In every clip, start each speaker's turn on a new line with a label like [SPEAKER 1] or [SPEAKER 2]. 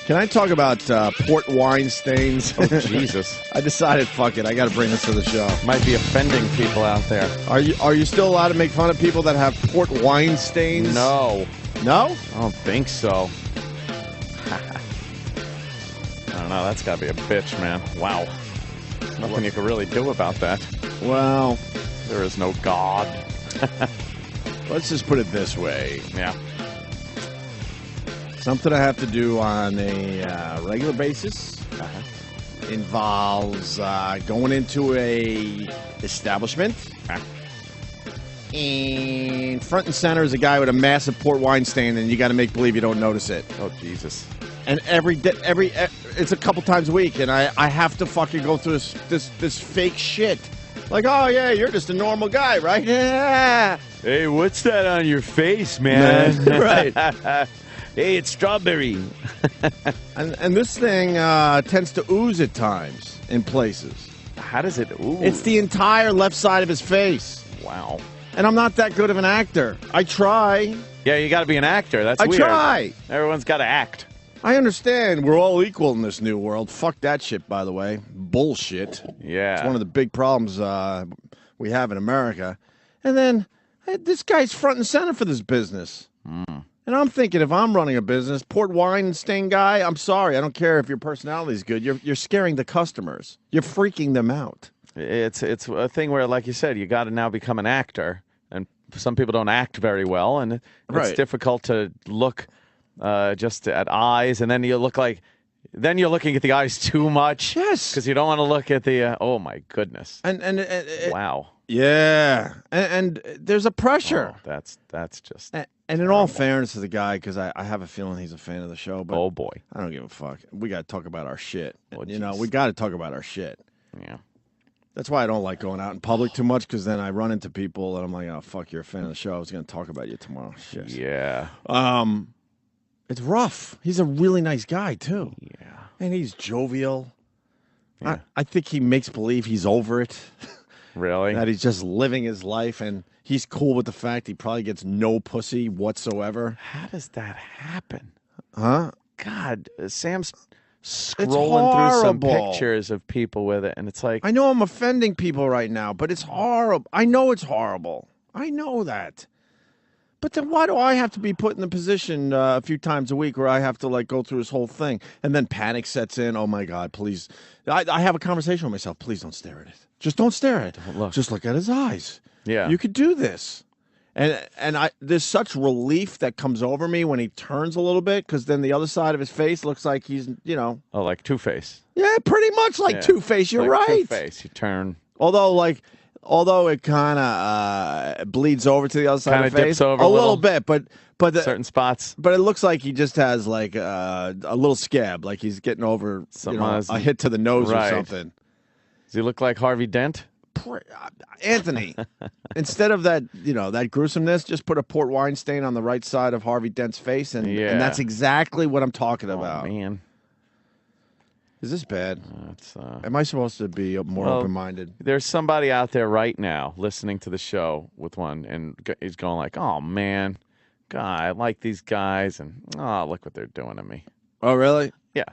[SPEAKER 1] Can I talk about port wine stains?
[SPEAKER 2] Oh, Jesus.
[SPEAKER 1] I decided, fuck it, I got to bring this to the show.
[SPEAKER 2] Might be offending people out there.
[SPEAKER 1] Are you still allowed to make fun of people that have port wine stains?
[SPEAKER 2] No.
[SPEAKER 1] No?
[SPEAKER 2] I don't think so. I don't know. That's got to be a bitch, man. Wow. There's nothing you can really do about that.
[SPEAKER 1] Well,
[SPEAKER 2] there is no God.
[SPEAKER 1] Let's just put it this way.
[SPEAKER 2] Yeah.
[SPEAKER 1] Something I have to do on a regular basis. Involves going into a establishment. And front and center is a guy with a massive port wine stain, and you got to make believe you don't notice it.
[SPEAKER 2] Oh, Jesus.
[SPEAKER 1] And it's a couple times a week, and I have to fucking go through this fake shit. Like, oh, yeah, you're just a normal guy, right? Yeah.
[SPEAKER 2] Hey, what's that on your face, man?
[SPEAKER 1] Right.
[SPEAKER 2] Hey, it's strawberry.
[SPEAKER 1] and this thing tends to ooze at times in places.
[SPEAKER 2] How does it ooze?
[SPEAKER 1] It's the entire left side of his face.
[SPEAKER 2] Wow.
[SPEAKER 1] And I'm not that good of an actor. I try.
[SPEAKER 2] Yeah, you got to be an actor. That's weird.
[SPEAKER 1] I try.
[SPEAKER 2] Everyone's got to act.
[SPEAKER 1] I understand. We're all equal in this new world. Fuck that shit, by the way. Bullshit.
[SPEAKER 2] Yeah.
[SPEAKER 1] It's one of the big problems we have in America. And then this guy's front and center for this business. And I'm thinking, if I'm running a business, port wine stain guy, I'm sorry. I don't care if your personality is good. You're scaring the customers. You're freaking them out.
[SPEAKER 2] It's a thing where, like you said, you got to now become an actor. And some people don't act very well. And it's difficult to look just at eyes. And then you look like... Then you're looking at the eyes too much.
[SPEAKER 1] Yes.
[SPEAKER 2] Because you don't want to look at the... oh, my goodness.
[SPEAKER 1] And
[SPEAKER 2] wow.
[SPEAKER 1] Yeah. And there's a pressure.
[SPEAKER 2] Oh, that's just...
[SPEAKER 1] And in all fairness to the guy, because I have a feeling he's a fan of the show, but
[SPEAKER 2] oh boy,
[SPEAKER 1] I don't give a fuck. We got to talk about our shit.
[SPEAKER 2] Oh,
[SPEAKER 1] we got to talk about our shit.
[SPEAKER 2] Yeah.
[SPEAKER 1] That's why I don't like going out in public too much, because then I run into people and I'm like, oh, fuck, you're a fan of the show. I was going to talk about you tomorrow. Shit.
[SPEAKER 2] Yeah.
[SPEAKER 1] It's rough. He's a really nice guy, too.
[SPEAKER 2] Yeah.
[SPEAKER 1] And he's jovial.
[SPEAKER 2] Yeah.
[SPEAKER 1] I think he makes believe he's over it.
[SPEAKER 2] Really?
[SPEAKER 1] That he's just living his life, and he's cool with the fact he probably gets no pussy whatsoever.
[SPEAKER 2] How does that happen?
[SPEAKER 1] Huh?
[SPEAKER 2] God, Sam's scrolling through some pictures of people with it, and it's like...
[SPEAKER 1] I know I'm offending people right now, but it's horrible. I know it's horrible. I know that. But then why do I have to be put in the position a few times a week where I have to like go through this whole thing, and then panic sets in? Oh my God, please. I have a conversation with myself. Please don't stare at it. Just don't stare at it.
[SPEAKER 2] Don't look.
[SPEAKER 1] Just look at his eyes.
[SPEAKER 2] Yeah.
[SPEAKER 1] You could do this. And there's such relief that comes over me when he turns a little bit, because then the other side of his face looks like he's,
[SPEAKER 2] Oh, like Two-Face.
[SPEAKER 1] Yeah, pretty much like Two-Face. You're
[SPEAKER 2] like
[SPEAKER 1] right.
[SPEAKER 2] Two-Face. You turn.
[SPEAKER 1] Although it kind of bleeds over to the other side of the face.
[SPEAKER 2] Dips over
[SPEAKER 1] a little bit, but
[SPEAKER 2] certain spots.
[SPEAKER 1] But it looks like he just has like a little scab, like he's getting over a hit to the nose or something.
[SPEAKER 2] Does he look like Harvey Dent?
[SPEAKER 1] Anthony, instead of that, that gruesomeness, just put a port wine stain on the right side of Harvey Dent's face, and that's exactly what I'm talking about.
[SPEAKER 2] Oh, man.
[SPEAKER 1] Is this bad? Am I supposed to be more open-minded?
[SPEAKER 2] There's somebody out there right now listening to the show with one, and he's going like, oh, man, God, I like these guys, and look what they're doing to me.
[SPEAKER 1] Oh, really?
[SPEAKER 2] Yeah.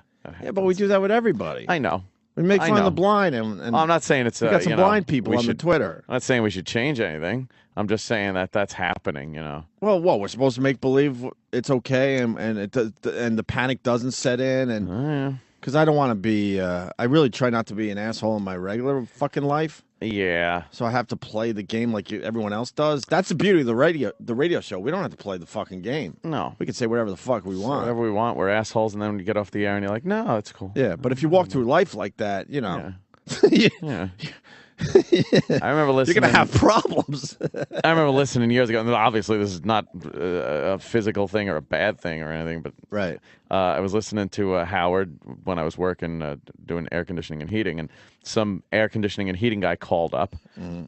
[SPEAKER 1] Yeah, but we do that with everybody.
[SPEAKER 2] I know.
[SPEAKER 1] We make fun of the blind, and
[SPEAKER 2] I'm not saying it's...
[SPEAKER 1] we got some blind people on the Twitter.
[SPEAKER 2] I'm not saying we should change anything. I'm just saying that's happening,
[SPEAKER 1] Well, we're supposed to make believe it's okay, and the panic doesn't set in, and... Because I don't want to be, I really try not to be an asshole in my regular fucking life.
[SPEAKER 2] Yeah.
[SPEAKER 1] So I have to play the game like everyone else does. That's the beauty of the radio show. We don't have to play the fucking game.
[SPEAKER 2] No.
[SPEAKER 1] We can say whatever the fuck we want.
[SPEAKER 2] Whatever we want. We're assholes, and then when you get off the air and you're like, no, it's cool.
[SPEAKER 1] Yeah, but if you walk through life like that,
[SPEAKER 2] Yeah.
[SPEAKER 1] Yeah.
[SPEAKER 2] I remember listening.
[SPEAKER 1] You're going to have problems.
[SPEAKER 2] I remember listening years ago, and obviously this is not a physical thing or a bad thing or anything, but
[SPEAKER 1] right.
[SPEAKER 2] I was listening to Howard when I was working doing air conditioning and heating, and some air conditioning and heating guy called up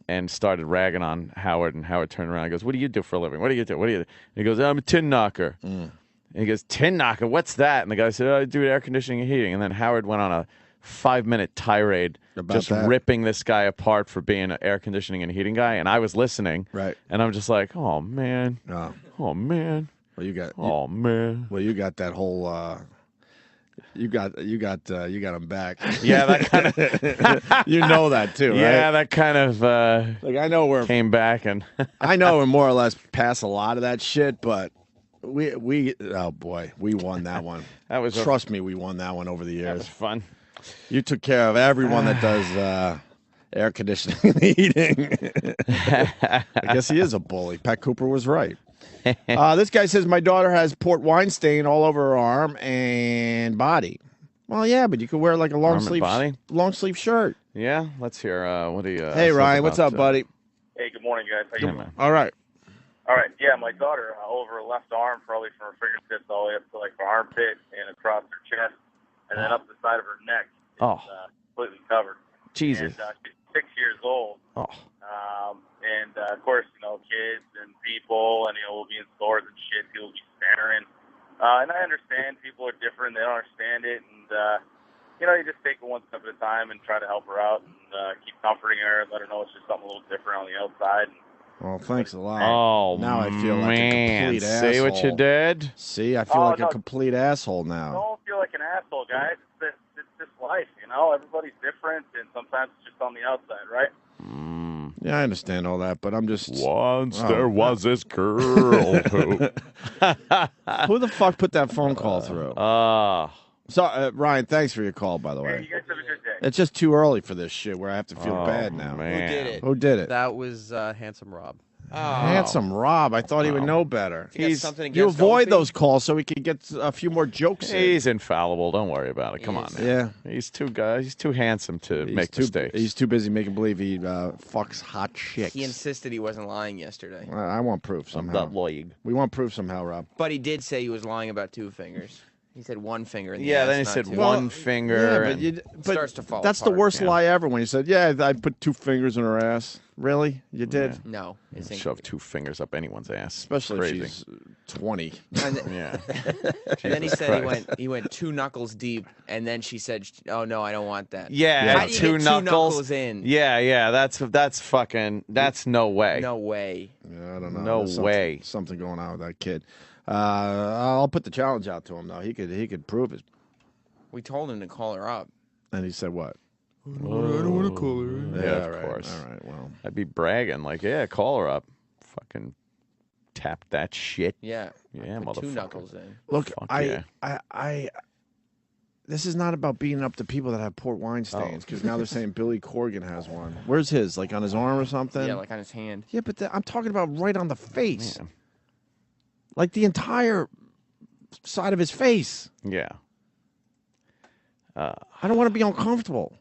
[SPEAKER 2] and started ragging on Howard, and Howard turned around and goes, what do you do for a living? What do you do? What do you do? And he goes, I'm a tin knocker. And he goes, tin knocker? What's that? And the guy said, I do air conditioning and heating. And then Howard went on a 5-minute tirade
[SPEAKER 1] about
[SPEAKER 2] just
[SPEAKER 1] that?
[SPEAKER 2] Ripping this guy apart for being an air conditioning and heating guy, and I was listening.
[SPEAKER 1] Right.
[SPEAKER 2] And I'm just like, oh man.
[SPEAKER 1] Oh,
[SPEAKER 2] oh man.
[SPEAKER 1] Well, you got.
[SPEAKER 2] Oh man.
[SPEAKER 1] Well, you got that whole. You got him back.
[SPEAKER 2] Yeah, that kind of.
[SPEAKER 1] You know that too, right?
[SPEAKER 2] Yeah, that kind of
[SPEAKER 1] Like I know we're
[SPEAKER 2] came back and.
[SPEAKER 1] I know we're more or less past a lot of that shit, but we oh boy, we won that one.
[SPEAKER 2] That was
[SPEAKER 1] Trust me, we won that one over the
[SPEAKER 2] That
[SPEAKER 1] years.
[SPEAKER 2] was fun.
[SPEAKER 1] You took care of everyone that does air conditioning and heating. I guess he is a bully. Pat Cooper was right. This guy says my daughter has port wine stain all over her arm and body. Well, yeah, but you could wear like a long sleeve shirt.
[SPEAKER 2] Yeah, let's hear. What do you?
[SPEAKER 1] Hey, Ryan, what's up, buddy?
[SPEAKER 3] Hey, good morning, guys. How you doing?
[SPEAKER 1] All right.
[SPEAKER 3] All right. Yeah, my daughter over her left arm, probably from her fingertips all the way up to like her armpit and across her chest, and then up the side of her neck. Is, completely covered.
[SPEAKER 2] Jesus.
[SPEAKER 3] And she's 6 years old.
[SPEAKER 2] Oh.
[SPEAKER 3] Of course, kids and people, and we'll be in stores and shit. People will be staring. And I understand people are different; they don't understand it, and you just take it one step at a time and try to help her out and keep comforting her and let her know it's just something a little different on the outside.
[SPEAKER 1] Well, thanks a lot.
[SPEAKER 2] Oh,
[SPEAKER 1] now I feel like a complete asshole.
[SPEAKER 2] See what you did?
[SPEAKER 1] See, I feel like a complete asshole now.
[SPEAKER 3] Don't feel like an asshole, guys. It's just life, Everybody's different, and sometimes it's just on the outside, right?
[SPEAKER 1] Yeah, I understand all that, but I'm just...
[SPEAKER 2] Once there was this girl who...
[SPEAKER 1] Who the fuck put that phone call through? So, Ryan, thanks for your call, by the way.
[SPEAKER 3] Hey, you guys have a good day.
[SPEAKER 1] It's just too early for this shit where I have to feel bad now.
[SPEAKER 2] Man.
[SPEAKER 4] Who did it?
[SPEAKER 1] Who did it?
[SPEAKER 4] That was Handsome Rob.
[SPEAKER 1] Handsome Rob. I thought he would know better.
[SPEAKER 4] Something
[SPEAKER 1] You
[SPEAKER 4] against
[SPEAKER 1] avoid
[SPEAKER 4] Opie?
[SPEAKER 1] those calls so we can get a few more jokes in.
[SPEAKER 2] He's infallible. Don't worry about it. Come on, man.
[SPEAKER 1] Yeah.
[SPEAKER 2] He's too handsome to make mistakes.
[SPEAKER 1] He's too busy making believe he fucks hot chicks.
[SPEAKER 4] He insisted he wasn't lying yesterday.
[SPEAKER 1] I want proof somehow. We want proof somehow, Rob.
[SPEAKER 4] But he did say he was lying about 2 fingers. He said 1 finger in the
[SPEAKER 2] Yeah,
[SPEAKER 4] ass,
[SPEAKER 2] then he
[SPEAKER 4] not
[SPEAKER 2] said
[SPEAKER 4] 2.
[SPEAKER 2] one finger.
[SPEAKER 1] Yeah, but
[SPEAKER 4] starts to fall
[SPEAKER 1] that's
[SPEAKER 4] apart.
[SPEAKER 1] the worst
[SPEAKER 2] Yeah.
[SPEAKER 1] lie ever when you said, yeah, I put 2 fingers in her ass. Really? You did?
[SPEAKER 4] No. It's
[SPEAKER 2] Shove 2 fingers up anyone's ass.
[SPEAKER 1] Especially
[SPEAKER 2] Crazy.
[SPEAKER 1] if she's 20.
[SPEAKER 2] Yeah.
[SPEAKER 4] And then he
[SPEAKER 2] Jesus
[SPEAKER 4] said
[SPEAKER 2] Christ.
[SPEAKER 4] he went 2 knuckles deep, and then she said, "Oh no, I don't want that."
[SPEAKER 2] Yeah,
[SPEAKER 4] How do you
[SPEAKER 2] two
[SPEAKER 4] get
[SPEAKER 2] knuckles.
[SPEAKER 4] 2 knuckles in?
[SPEAKER 2] Yeah, that's fucking. That's no way.
[SPEAKER 4] No way.
[SPEAKER 1] Yeah, I don't know.
[SPEAKER 2] No
[SPEAKER 1] There's
[SPEAKER 2] way.
[SPEAKER 1] Something going on with that kid. I'll put the challenge out to him though. He could prove it.
[SPEAKER 4] We told him to call her up.
[SPEAKER 1] And he said what?
[SPEAKER 4] I don't want to call her.
[SPEAKER 2] Yeah,
[SPEAKER 1] all
[SPEAKER 2] of
[SPEAKER 1] right.
[SPEAKER 2] course.
[SPEAKER 1] All right. Well,
[SPEAKER 2] I'd be bragging like, yeah, call her up. Fucking tap that shit.
[SPEAKER 4] Yeah.
[SPEAKER 2] Yeah,
[SPEAKER 4] Put 2
[SPEAKER 2] motherfucker.
[SPEAKER 4] knuckles in.
[SPEAKER 1] look,
[SPEAKER 2] Fuck
[SPEAKER 1] I
[SPEAKER 2] yeah.
[SPEAKER 1] this is not about beating up the people that have port wine stains because now they're saying Billy Corgan has one. Where's his? Like on his arm or something?
[SPEAKER 4] Yeah, like on his hand.
[SPEAKER 1] Yeah, but I'm talking about right on the face.
[SPEAKER 2] Yeah.
[SPEAKER 1] Like the entire side of his face.
[SPEAKER 2] Yeah.
[SPEAKER 1] I don't want to be uncomfortable.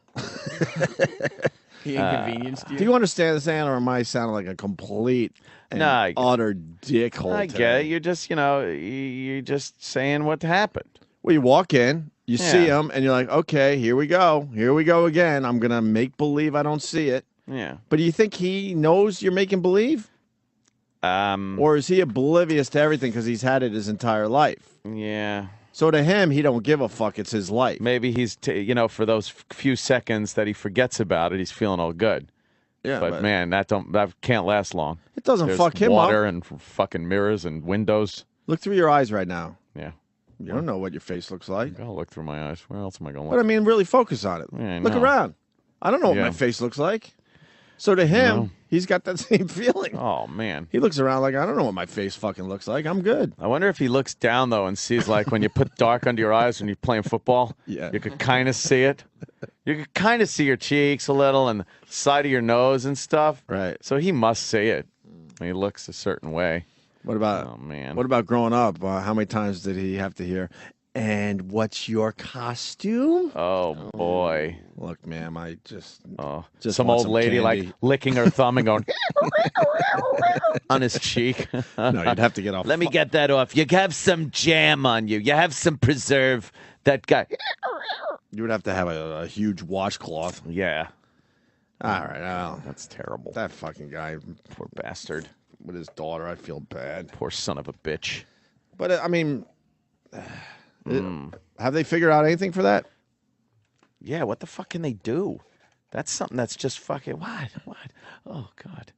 [SPEAKER 4] He inconvenienced you.
[SPEAKER 1] Do you understand this, Ann, or am I sounding like a complete and
[SPEAKER 2] No, I get
[SPEAKER 1] utter dickhole?
[SPEAKER 2] I
[SPEAKER 1] today?
[SPEAKER 2] get it. You're just, you're just saying what happened.
[SPEAKER 1] Well, you walk in, you see
[SPEAKER 2] Yeah.
[SPEAKER 1] him, and you're like, okay, here we go. Here we go again. I'm going to make believe I don't see it.
[SPEAKER 2] Yeah.
[SPEAKER 1] But do you think he knows you're making believe? Or is he oblivious to everything because he's had it his entire life?
[SPEAKER 2] Yeah.
[SPEAKER 1] So to him, he don't give a fuck. It's his life.
[SPEAKER 2] Maybe he's, for those few seconds that he forgets about it, he's feeling all good.
[SPEAKER 1] Yeah,
[SPEAKER 2] But man, that can't last long.
[SPEAKER 1] it doesn't
[SPEAKER 2] There's
[SPEAKER 1] fuck him
[SPEAKER 2] water
[SPEAKER 1] up.
[SPEAKER 2] and fucking mirrors and windows.
[SPEAKER 1] Look through your eyes right now.
[SPEAKER 2] Yeah.
[SPEAKER 1] You don't know what your face looks like.
[SPEAKER 2] I'll look through my eyes. Where else am I going to
[SPEAKER 1] But I
[SPEAKER 2] look?
[SPEAKER 1] mean, really focus on it.
[SPEAKER 2] Yeah, I
[SPEAKER 1] Look
[SPEAKER 2] know.
[SPEAKER 1] around. I don't know what
[SPEAKER 2] Yeah.
[SPEAKER 1] my face looks like. So to him,
[SPEAKER 2] No.
[SPEAKER 1] he's got that same feeling.
[SPEAKER 2] Oh, man.
[SPEAKER 1] He looks around like, I don't know what my face fucking looks like. I'm good.
[SPEAKER 2] I wonder if he looks down, though, and sees, like, when you put dark under your eyes when you're playing football,
[SPEAKER 1] Yeah.
[SPEAKER 2] you could kind of see it. You could kind of see your cheeks a little and the side of your nose and stuff.
[SPEAKER 1] Right.
[SPEAKER 2] So he must see it. He looks a certain way.
[SPEAKER 1] What about
[SPEAKER 2] Oh, man.
[SPEAKER 1] What about growing up? How many times did he have to hear, and what's your costume?
[SPEAKER 2] Oh, boy.
[SPEAKER 1] Look, ma'am, I just
[SPEAKER 2] Some
[SPEAKER 1] want
[SPEAKER 2] old lady,
[SPEAKER 1] candy.
[SPEAKER 2] like, licking her thumb and going on his cheek.
[SPEAKER 1] No, you'd have to get off.
[SPEAKER 2] Let me get that off. You have some jam on you. You have some preserve. That guy.
[SPEAKER 1] You would have to have a huge washcloth.
[SPEAKER 2] Yeah.
[SPEAKER 1] All right, well,
[SPEAKER 2] That's terrible.
[SPEAKER 1] that fucking guy
[SPEAKER 2] Poor bastard.
[SPEAKER 1] with his daughter, I feel bad.
[SPEAKER 2] Poor son of a bitch.
[SPEAKER 1] But I mean, have they figured out anything for that?
[SPEAKER 2] Yeah, what the fuck can they do? That's something that's just fucking what? Oh God.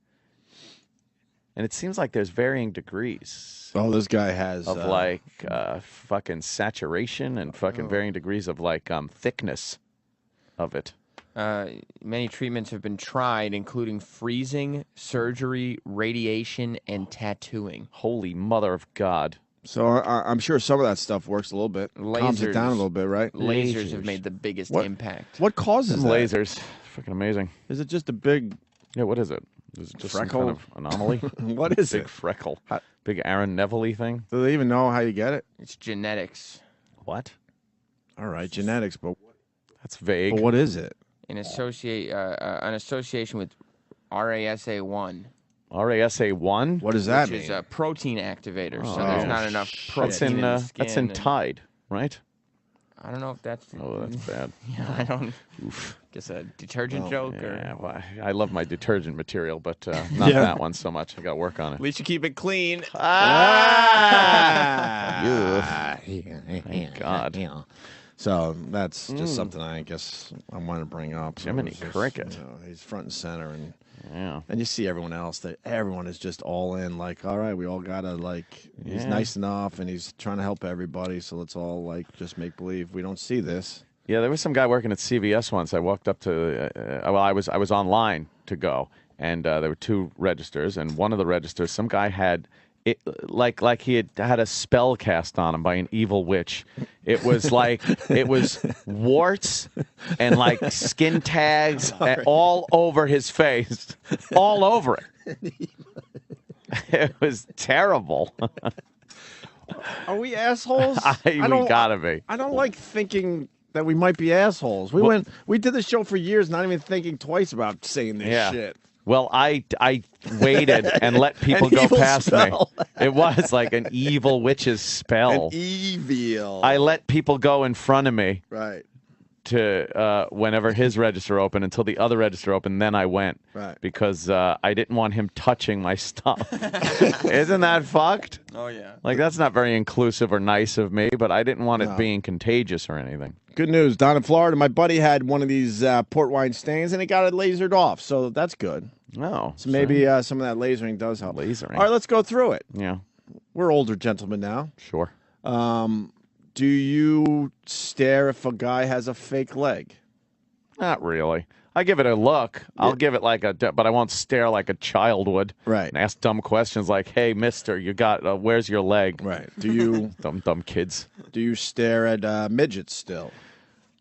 [SPEAKER 2] and it seems like there's varying degrees
[SPEAKER 1] Oh, this guy has
[SPEAKER 2] of like fucking saturation and fucking varying degrees of like thickness of it.
[SPEAKER 4] Many treatments have been tried, including freezing, surgery, radiation, and tattooing.
[SPEAKER 2] Holy mother of God.
[SPEAKER 1] So I'm sure some of that stuff works a little bit. Calms it down a little bit, right?
[SPEAKER 4] Lasers have made the biggest impact.
[SPEAKER 1] What causes
[SPEAKER 2] Them
[SPEAKER 1] that?
[SPEAKER 2] lasers. Fucking amazing.
[SPEAKER 1] Is it just a big
[SPEAKER 2] Yeah, what is it? Is it just
[SPEAKER 1] freckle?
[SPEAKER 2] some kind of anomaly?
[SPEAKER 1] What is
[SPEAKER 2] Big
[SPEAKER 1] it?
[SPEAKER 2] freckle. Big Aaron Neville thing?
[SPEAKER 1] Do they even know how you get it?
[SPEAKER 4] It's genetics.
[SPEAKER 2] What?
[SPEAKER 1] All right, genetics, but
[SPEAKER 2] That's vague.
[SPEAKER 1] what is it?
[SPEAKER 4] An association with RASA1.
[SPEAKER 2] RASA1?
[SPEAKER 1] What does that
[SPEAKER 4] which
[SPEAKER 1] mean?
[SPEAKER 4] is a protein activator, so
[SPEAKER 2] Oh,
[SPEAKER 4] there's not enough
[SPEAKER 2] That's
[SPEAKER 4] protein
[SPEAKER 2] in
[SPEAKER 4] in the skin.
[SPEAKER 2] that's in
[SPEAKER 4] and-
[SPEAKER 2] Tide, right?
[SPEAKER 4] I don't know if that's.
[SPEAKER 2] Oh, that's bad.
[SPEAKER 4] Yeah, I don't. Guess a detergent joke, or
[SPEAKER 2] Yeah, well, I love my detergent material, but not
[SPEAKER 1] Yeah.
[SPEAKER 2] that one so much. I got to work on
[SPEAKER 4] at
[SPEAKER 2] it.
[SPEAKER 4] least you keep it clean.
[SPEAKER 2] Thank God.
[SPEAKER 1] So that's just something I guess I want to bring up. So
[SPEAKER 2] Jiminy
[SPEAKER 1] it's just,
[SPEAKER 2] Cricket.
[SPEAKER 1] you know, he's front and center, and
[SPEAKER 2] Yeah.
[SPEAKER 1] you see everyone else. That everyone is just all in. Like, all right, we all gotta like. He's
[SPEAKER 2] Yeah.
[SPEAKER 1] nice enough, and he's trying to help everybody. So let's all like just make believe we don't see this.
[SPEAKER 2] Yeah, there was some guy working at CVS once. I walked up to, well, I was online to go, and there were two registers, and one of the registers, some guy had it like he had a spell cast on him by an evil witch. It was like it was warts and like skin tags all over his face, all over it. It was terrible.
[SPEAKER 1] Are we assholes?
[SPEAKER 2] We gotta be.
[SPEAKER 1] I don't like thinking that we might be assholes. We did the show for years, not even thinking twice about saying this shit.
[SPEAKER 2] Well, I waited and let people
[SPEAKER 1] An
[SPEAKER 2] go
[SPEAKER 1] evil
[SPEAKER 2] past
[SPEAKER 1] spell.
[SPEAKER 2] me. It was like an evil witch's spell.
[SPEAKER 1] An evil.
[SPEAKER 2] I let people go in front of me
[SPEAKER 1] Right.
[SPEAKER 2] to whenever his register opened until the other register opened. Then I went because I didn't want him touching my stuff. Isn't that fucked?
[SPEAKER 4] Oh yeah.
[SPEAKER 2] Like that's not very inclusive or nice of me, but I didn't want it being contagious or anything.
[SPEAKER 1] Good news. Down in Florida, my buddy had one of these port wine stains, and it got it lasered off. So that's good.
[SPEAKER 2] No.
[SPEAKER 1] So maybe some of that lasering does help.
[SPEAKER 2] Lasering.
[SPEAKER 1] All right, let's go through it.
[SPEAKER 2] Yeah.
[SPEAKER 1] We're older gentlemen now.
[SPEAKER 2] Sure.
[SPEAKER 1] Do you stare if a guy has a fake leg?
[SPEAKER 2] Not really. I give it a look. I'll give it like but I won't stare like a child would.
[SPEAKER 1] Right.
[SPEAKER 2] And ask dumb questions like, "Hey, Mister, you got where's your leg?"
[SPEAKER 1] Right. Do you
[SPEAKER 2] dumb kids.
[SPEAKER 1] do you stare at midgets still?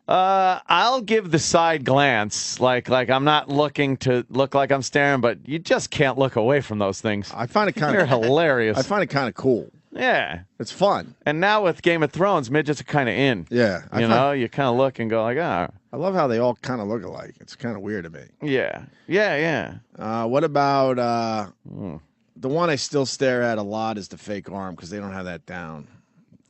[SPEAKER 2] I'll give the side glance, like I'm not looking to look like I'm staring, but you just can't look away from those things.
[SPEAKER 1] I find it kind
[SPEAKER 2] They're
[SPEAKER 1] of
[SPEAKER 2] hilarious.
[SPEAKER 1] I find it kind of cool.
[SPEAKER 2] Yeah.
[SPEAKER 1] It's fun.
[SPEAKER 2] And now with Game of Thrones, midgets are kind of in.
[SPEAKER 1] Yeah.
[SPEAKER 2] You know, you kind of look and go like, ah.
[SPEAKER 1] I love how they all kind of look alike. It's kind of weird to me.
[SPEAKER 2] Yeah. Yeah.
[SPEAKER 1] What about the one I still stare at a lot is the fake arm because they don't have that down.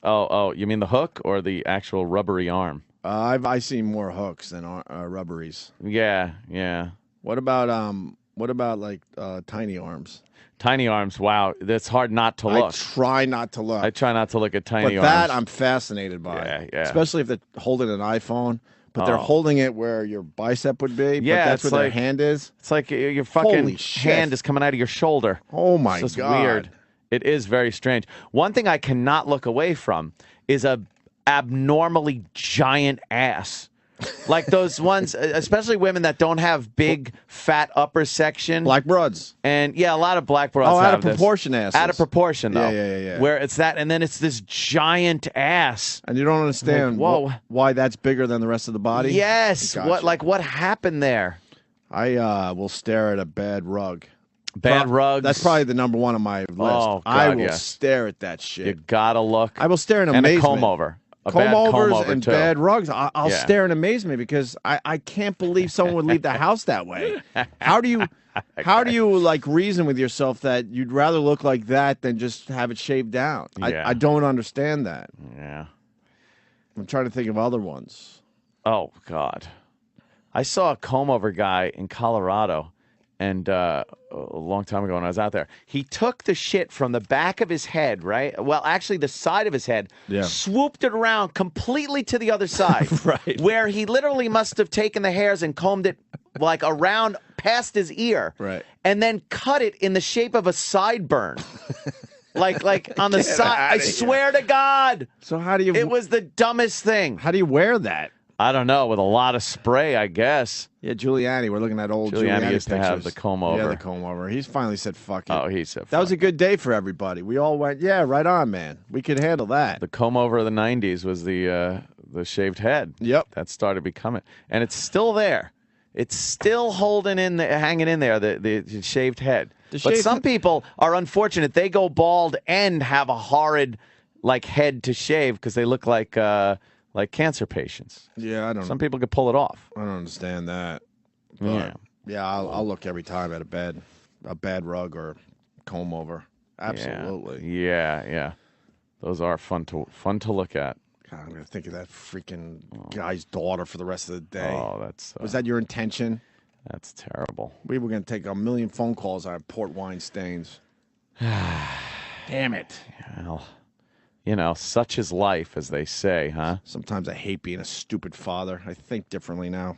[SPEAKER 2] Oh, you mean the hook or the actual rubbery arm?
[SPEAKER 1] I see more hooks than rubberies.
[SPEAKER 2] Yeah.
[SPEAKER 1] What about like tiny arms?
[SPEAKER 2] Tiny arms, wow. That's hard not to look.
[SPEAKER 1] I try not to look.
[SPEAKER 2] I try not to look at tiny
[SPEAKER 1] but
[SPEAKER 2] arms.
[SPEAKER 1] that I'm fascinated by.
[SPEAKER 2] Yeah.
[SPEAKER 1] Especially if they're holding an iPhone, but they're holding it where your bicep would be.
[SPEAKER 2] Yeah,
[SPEAKER 1] but that's
[SPEAKER 2] it's
[SPEAKER 1] where their
[SPEAKER 2] like-
[SPEAKER 1] hand is.
[SPEAKER 2] It's like your
[SPEAKER 1] Holy
[SPEAKER 2] fucking
[SPEAKER 1] shit.
[SPEAKER 2] hand is coming out of your shoulder.
[SPEAKER 1] Oh my
[SPEAKER 2] It's just
[SPEAKER 1] God.
[SPEAKER 2] weird. It is very strange. One thing I cannot look away from is a abnormally giant ass. Like those ones, especially women that don't have big, fat upper section.
[SPEAKER 1] Black broads.
[SPEAKER 2] And yeah, a lot of black broads
[SPEAKER 1] Oh,
[SPEAKER 2] have
[SPEAKER 1] out of
[SPEAKER 2] this.
[SPEAKER 1] proportion asses.
[SPEAKER 2] Out of proportion, though.
[SPEAKER 1] Yeah.
[SPEAKER 2] Where it's that, and then it's this giant ass.
[SPEAKER 1] And you don't understand
[SPEAKER 2] Like, whoa.
[SPEAKER 1] why that's bigger than the rest of the body?
[SPEAKER 2] Yes.
[SPEAKER 1] Gotcha.
[SPEAKER 2] What happened there?
[SPEAKER 1] I will stare at a bad rug.
[SPEAKER 2] Bad rugs.
[SPEAKER 1] That's probably the number one on my list.
[SPEAKER 2] Oh, God,
[SPEAKER 1] I will
[SPEAKER 2] yes.
[SPEAKER 1] stare at that shit.
[SPEAKER 2] You gotta look.
[SPEAKER 1] I will stare in
[SPEAKER 2] and
[SPEAKER 1] amazement.
[SPEAKER 2] a comb over. A bad
[SPEAKER 1] Comb overs
[SPEAKER 2] comb over
[SPEAKER 1] and
[SPEAKER 2] too.
[SPEAKER 1] bad rugs. I'll
[SPEAKER 2] Yeah.
[SPEAKER 1] stare in amazement because I can't believe someone would leave the house that way. How do you like reason with yourself that you'd rather look like that than just have it shaved down?
[SPEAKER 2] Yeah.
[SPEAKER 1] I don't understand that.
[SPEAKER 2] Yeah.
[SPEAKER 1] I'm trying to think of other ones.
[SPEAKER 2] Oh God, I saw a comb over guy in Colorado, and a long time ago when I was out there, he took the shit from the back of his head, right? Well, actually, the side of his head, swooped it around completely to the other side,
[SPEAKER 1] Right.
[SPEAKER 2] where he literally must have taken the hairs and combed it like around past his ear,
[SPEAKER 1] Right.
[SPEAKER 2] and then cut it in the shape of a sideburn. like on the side. I swear to God.
[SPEAKER 1] So how do you?
[SPEAKER 2] It was the dumbest thing.
[SPEAKER 1] How do you wear that?
[SPEAKER 2] I don't know, with a lot of spray, I guess.
[SPEAKER 1] Yeah, Giuliani. We're looking at old
[SPEAKER 2] Giuliani used
[SPEAKER 1] pictures.
[SPEAKER 2] to have the comb over.
[SPEAKER 1] Yeah, the comb over. He's finally said, fuck it.
[SPEAKER 2] Oh, he said
[SPEAKER 1] That was a
[SPEAKER 2] fuck
[SPEAKER 1] good day for everybody. We all went, yeah, right on, man. We could handle that.
[SPEAKER 2] The comb over of the 90s was the shaved head.
[SPEAKER 1] Yep.
[SPEAKER 2] That started becoming. And it's still there. It's still hanging in there, the shaved head. But some people are unfortunate. They go bald and have a horrid, head to shave because they look like cancer patients.
[SPEAKER 1] Yeah, I don't know.
[SPEAKER 2] Some people could pull it off.
[SPEAKER 1] I don't understand that.
[SPEAKER 2] Yeah.
[SPEAKER 1] Yeah, I'll look every time at a bad rug or comb over. Absolutely.
[SPEAKER 2] Yeah. Those are fun to look at.
[SPEAKER 1] God, I'm gonna think of that freaking guy's daughter for the rest of the day.
[SPEAKER 2] Oh, that's
[SPEAKER 1] Was that your intention?
[SPEAKER 2] That's terrible.
[SPEAKER 1] We were gonna take a million phone calls on port wine stains. Damn it.
[SPEAKER 2] Well, such is life, as they say, huh?
[SPEAKER 1] Sometimes I hate being a stupid father. I think differently now.